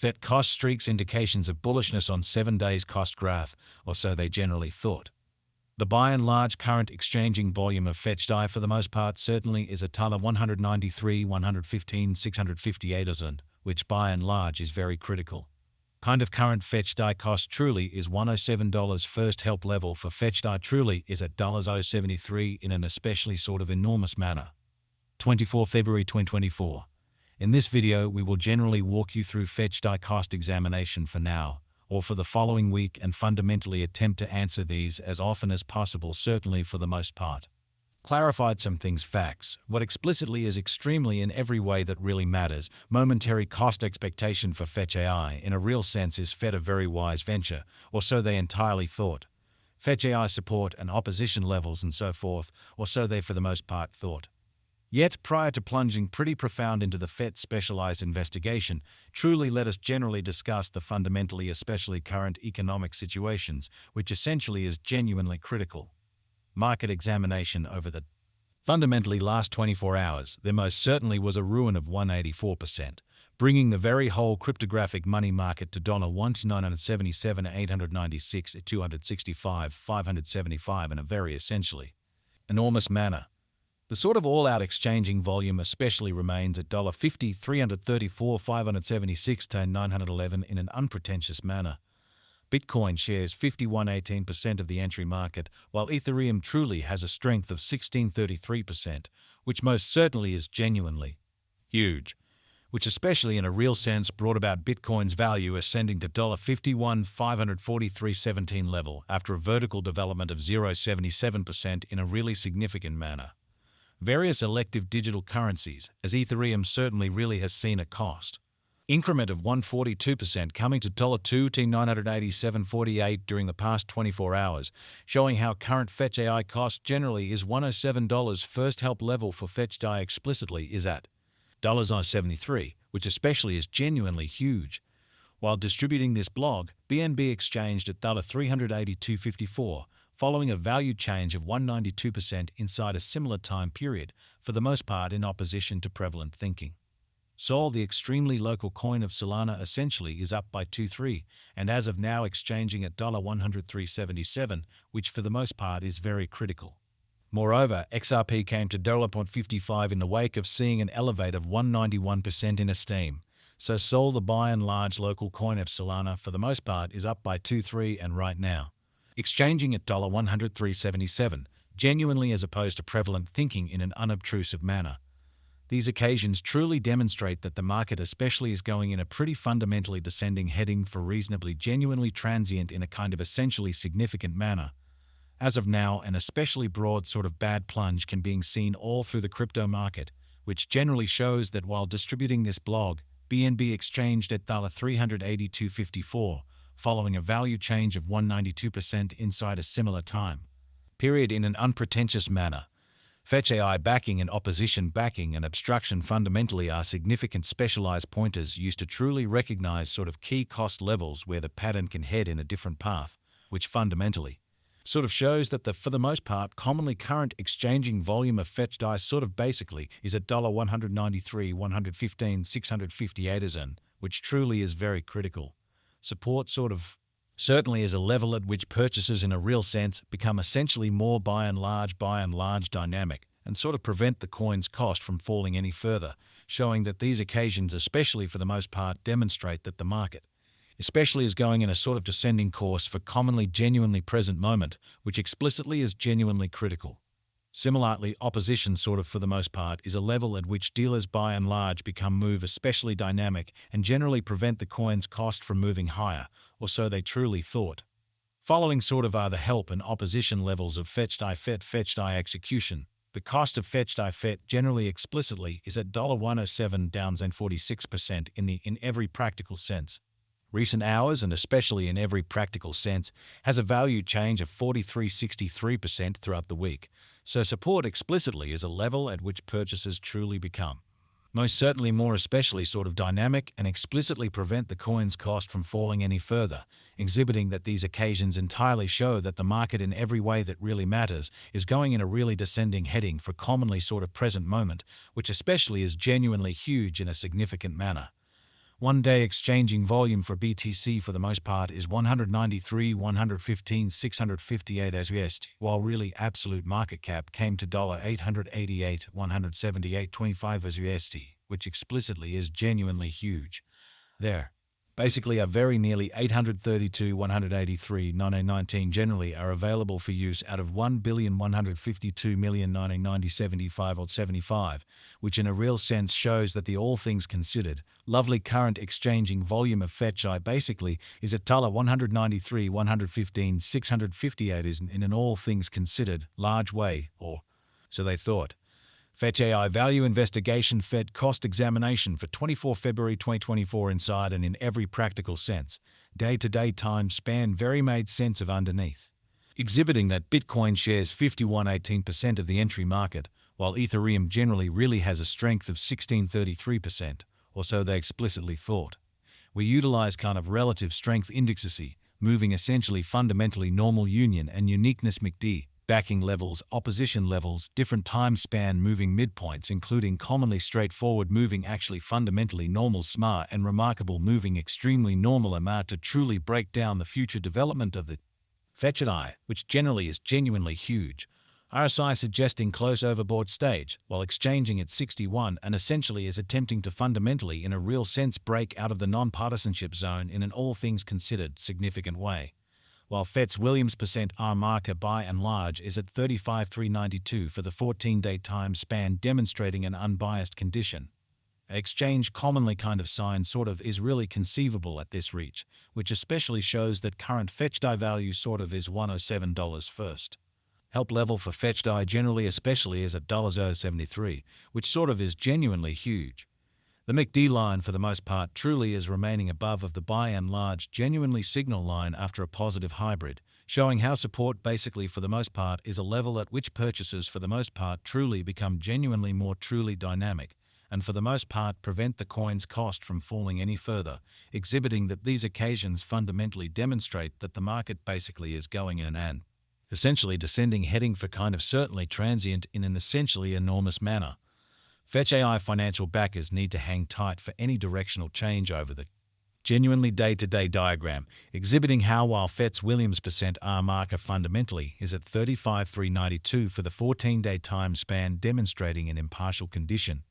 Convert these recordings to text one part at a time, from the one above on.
Fet cost streaks indications of bullishness on 7 days cost graph, or so they generally thought. The by and large current exchanging volume of fetch.ai for the most part certainly is at $193, 115, 658, which by and large is very critical. Kind of current fetch.ai cost truly is $107 first help level for fetch.ai truly is at $073 in an especially sort of enormous manner. 24 February 2024. In this video, we will generally walk you through fetch.ai cost examination for now, or for the following week, and fundamentally attempt to answer these as often as possible, certainly for the most part. Clarified some things facts, what explicitly is extremely in every way that really matters, momentary cost expectation for fetch.ai in a real sense is Fet a very wise venture, or so they entirely thought. Fetch.ai support and opposition levels and so forth, or so they for the most part thought. Yet, prior to plunging pretty profound into the Fet specialized investigation, truly let us generally discuss the fundamentally especially current economic situations, which essentially is genuinely critical. Market examination over the fundamentally last 24 hours, there most certainly was a ruin of 184%, bringing the very whole cryptographic money market to $1,977, 896, 265, 575 in a very essentially enormous manner. The sort of all-out exchanging volume especially remains at $50, 334, 576 to 911 in an unpretentious manner. Bitcoin shares 18% of the entry market, while Ethereum truly has a strength of 33%, which most certainly is genuinely huge, which especially in a real sense brought about Bitcoin's value ascending to $51, 543.17 level after a vertical development of 0.77% in a really significant manner. Various elective digital currencies, as Ethereum certainly really has seen a cost increment of 142% coming to $2,987.48 during the past 24 hours, showing how current fetch.ai cost generally is $107 first help level for fetch.ai explicitly is at $73, which especially is genuinely huge. While distributing this blog, BNB exchanged at $382.54, following a value change of 192% inside a similar time period, for the most part in opposition to prevalent thinking. Sol, the extremely local coin of Solana, essentially is up by 2.3, and as of now exchanging at $103.77, which for the most part is very critical. Moreover, XRP came to $0.55 in the wake of seeing an elevate of 191% in esteem. So Sol, the by and large local coin of Solana, for the most part is up by 2.3 and right now exchanging at $103.77, genuinely as opposed to prevalent thinking in an unobtrusive manner. These occasions truly demonstrate that the market especially is going in a pretty fundamentally descending heading for reasonably genuinely transient in a kind of essentially significant manner. As of now, an especially broad sort of bad plunge can be seen all through the crypto market, which generally shows that while distributing this blog, BNB exchanged at $382.54, following a value change of 192% inside a similar time period in an unpretentious manner. Fetch.ai backing and opposition backing and obstruction fundamentally are significant specialized pointers used to truly recognize sort of key cost levels where the pattern can head in a different path, which fundamentally sort of shows that the, for the most part, commonly current exchanging volume of fetch.ai sort of basically is at $193, 115, 658 which truly is very critical. Support sort of certainly is a level at which purchases in a real sense become essentially more by and large dynamic and sort of prevent the coin's cost from falling any further, showing that these occasions especially for the most part demonstrate that the market especially is going in a sort of descending course for commonly genuinely present moment, which explicitly is genuinely critical. Similarly, opposition sort of for the most part is a level at which dealers by and large become move especially dynamic and generally prevent the coin's cost from moving higher, or so they truly thought. Following sort of are the help and opposition levels of fetch.ai fetch.ai execution. The cost of fetch.ai Fet generally explicitly is at $107 down 46% in every practical sense. Recent hours, and especially in every practical sense, has a value change of 43.63% throughout the week, so support explicitly is a level at which purchases truly become most certainly more especially sort of dynamic and explicitly prevent the coin's cost from falling any further, exhibiting that these occasions entirely show that the market in every way that really matters is going in a really descending heading for commonly sort of present moment, which especially is genuinely huge in a significant manner. One-day exchanging volume for BTC for the most part is 193, 115, 658 as USD, while really absolute market cap came to $888, 178.25 as USD, which explicitly is genuinely huge. There. Basically, a very nearly 832, 183, 1919 generally are available for use out of 1,152,000,990.75 or 75, which in a real sense shows that the all things considered, lovely current exchanging volume of fetch.ai basically is at $193, 115, 658 is in an all things considered large way, or so they thought. Fetch.ai Value Investigation Fed Cost Examination for 24 February 2024 inside and in every practical sense. Day-to-day time span very made sense of underneath. Exhibiting that Bitcoin shares 51.18% of the entry market, while Ethereum generally really has a strength of 16.33%, or so they explicitly thought. We utilize kind of relative strength indexes, moving essentially fundamentally normal union and uniqueness MACD, backing levels, opposition levels, different time span moving midpoints including commonly straightforward moving actually fundamentally normal SMA and remarkable moving extremely normal AMA to truly break down the future development of the fetch.ai, which generally is genuinely huge. RSI suggesting close overbought stage, while exchanging at 61 and essentially is attempting to fundamentally in a real sense break out of the non-partisanship zone in an all things considered significant way. While FET's Williams %R marker by and large is at 35,392 for the 14-day time span demonstrating an unbiased condition. An exchange commonly kind of sign sort of is really conceivable at this reach, which especially shows that current fetch.ai value sort of is $107 first. Help level for fetch.ai generally especially is at $0.73, which sort of is genuinely huge. The MACD line for the most part truly is remaining above of the by and large genuinely signal line after a positive hybrid, showing how support basically for the most part is a level at which purchases for the most part truly become genuinely more truly dynamic, and for the most part prevent the coin's cost from falling any further, exhibiting that these occasions fundamentally demonstrate that the market basically is going in an essentially descending heading for kind of certainly transient in an essentially enormous manner. Fetch.ai financial backers need to hang tight for any directional change over the genuinely day-to-day diagram, exhibiting how while FET's Williams %R marker fundamentally is at 35,392 for the 14-day time span demonstrating an impartial condition.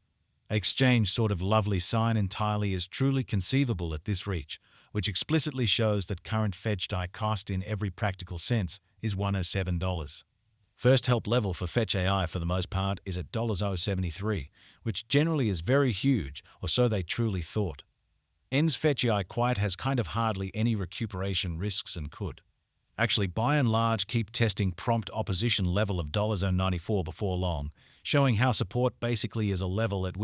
Exchange sort of lovely sign entirely is truly conceivable at this reach, which explicitly shows that current fetch.ai cost in every practical sense is $107. First help level for fetch.ai for the most part is at $0.73, which generally is very huge, or so they truly thought. Ends fetch.ai quite has kind of hardly any recuperation risks and could actually by and large keep testing prompt opposition level of $0.94 before long, showing how support basically is a level at which